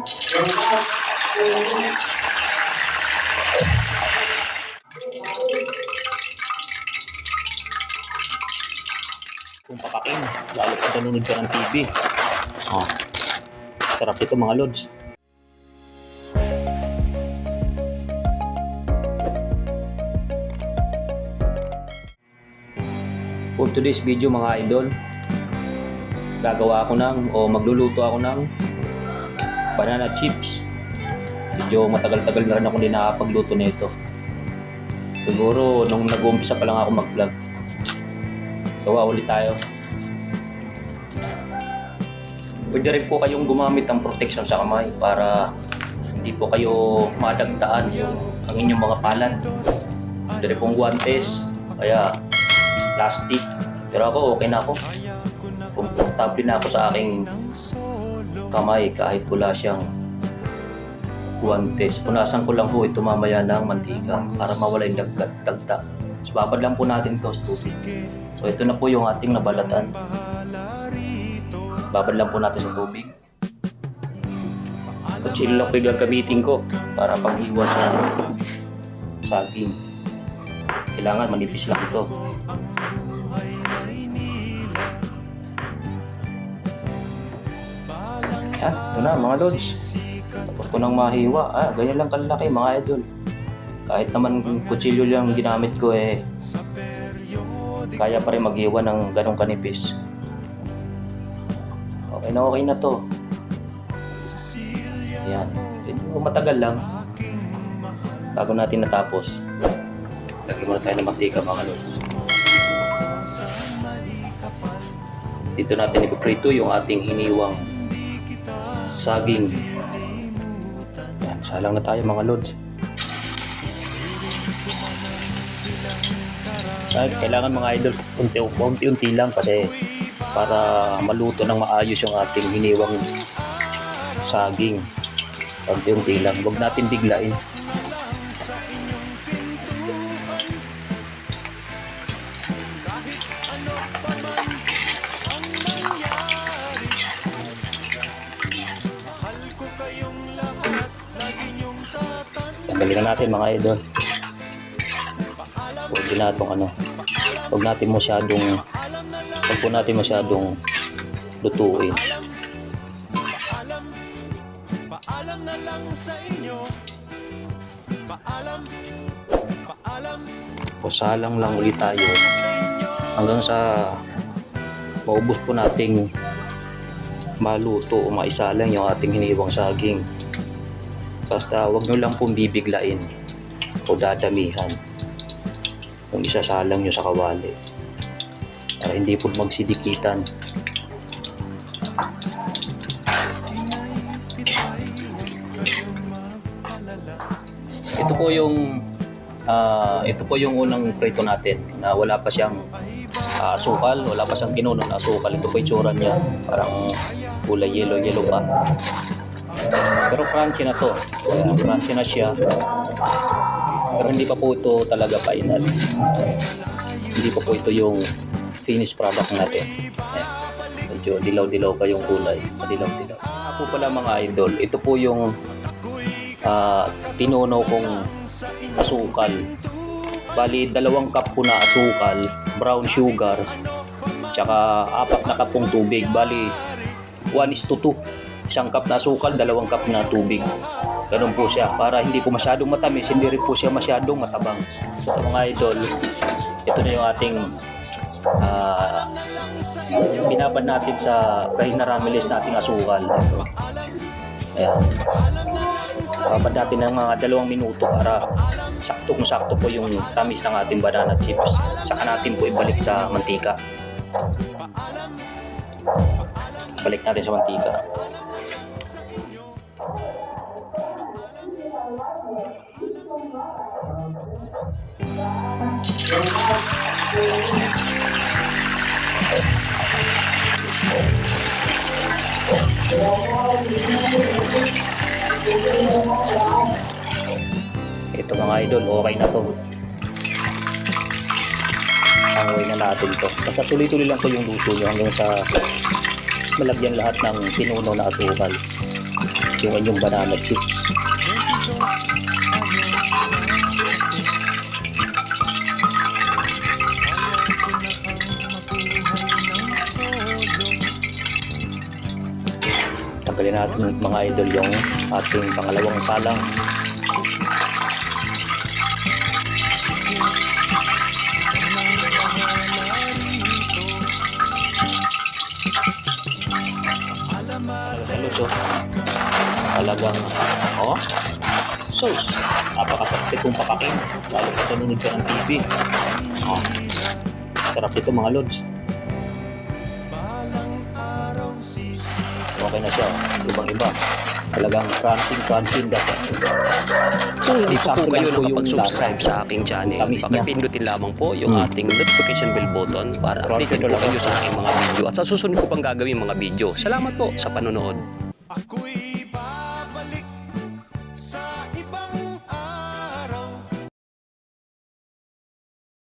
Kung papakin, lalo pa nanonood ka ng TV. Oh, sarap ito mga lods. For today's video mga idol, gagawa ako magluluto ako ng banana chips. Medyo matagal-tagal na rin ako hindi nakapagluto nito. Siguro nung nag-uumpisa pa lang ako mag-vlog. Gawa ulit tayo. Pwede rin po kayong gumamit ng protection sa kamay para hindi po kayo madagtaan ang inyong mga palad. Pwede rin pong guantes, kaya plastic. Pero ako, okay na ako. Komportable na ako sa aking kamay kahit wala siyang guantes. Punasan ko lang po ito mamaya ng mantika para mawala yung dagta. So, babad lang po natin ito sa tubig. So, ito na po yung ating nabalatan. Babad lang po natin sa tubig. Kutsilyo lang po yung gagamitin ko para panghiwa sa saging. Kailangan manipis lang ito. Yan, ito na mga lods. Tapos ko nang mahiwa. Ganyan lang kalaki mga idol. Kahit naman kutsilyo lang ginamit ko kaya pa rin maghiwa ng ganong kanipis. Okay na to. Yan. Matagal lang. Bago natin natapos. Lagyan muna tayo ng mantika mga lods. Dito natin ipiprito yung ating hiniwang saging. Yan, salang na tayo mga lods. Kailangan mga idol unti-unti lang kasi para maluto ng maayos yung ating hiniwang saging. Unti-unti lang, huwag natin biglain. Tanggalin na natin mga idol. Huwag natin masyadong lutuin. Salang lang ulit tayo hanggang sa maubos po nating maluto o maisalang yung ating hiniwang saging. Basta huwag nyo lang pong bibiglain o dadamihan kung isasalang nyo sa kawali para hindi po magsidikitan. Ito po yung unang prito natin na wala pa siyang asukal, wala pa siyang kinunong asukal. Ito po yung tsura niya, parang kulay yellow pa. Pero crunchy na to. Crunchy na siya. Pero hindi pa po ito talaga final. Hindi pa po ito yung finished product natin. Medyo dilaw-dilaw pa yung kulay. Madilaw-dilaw. Po pala mga idol, ito po yung tinunaw kong asukal. Bali, 2 cup po na asukal, brown sugar, tsaka 4 na kapong tubig. Bali, 1:2. 1 cup na asukal, 2 cup na tubig. Ganun po siya. Para hindi po masyadong matamis, hindi rin po siya masyadong matabang. So mga idol, ito na yung ating binabad natin sa kahinaramilis nating asukal. Ayan. Babad natin ng mga 2 minuto para sakto po yung tamis ng ating banana chips. Saka natin po ibalik sa mantika. Balik natin sa mantika. Ito mga idol, okay na to. Hangoy na natin to. Basta tuloy-tuloy lang po yung luto nyo hanggang sa malagyan lahat ng tinunaw na asukal. yung inyong banana chips. Tanggalin natin mga idol yung ating pangalawang salang. Saluso. Talagang, sauce. Napakasarap itong pakaking. Lalo pa nanonood ka ng TV. Sarap ito mga lods. Okay na siya. Ibang-iba. Talagang crunching dati. Kung hindi pa po kayo Sakto lang po yung nakapag-subscribe lasa. sa aking channel, Tamis niya. pakipindutin lamang po yung ating notification bell button para updated po kayo sa aking mga video at sa susunod ko pang gagawin mga video. Salamat po sa panonood. Ako'y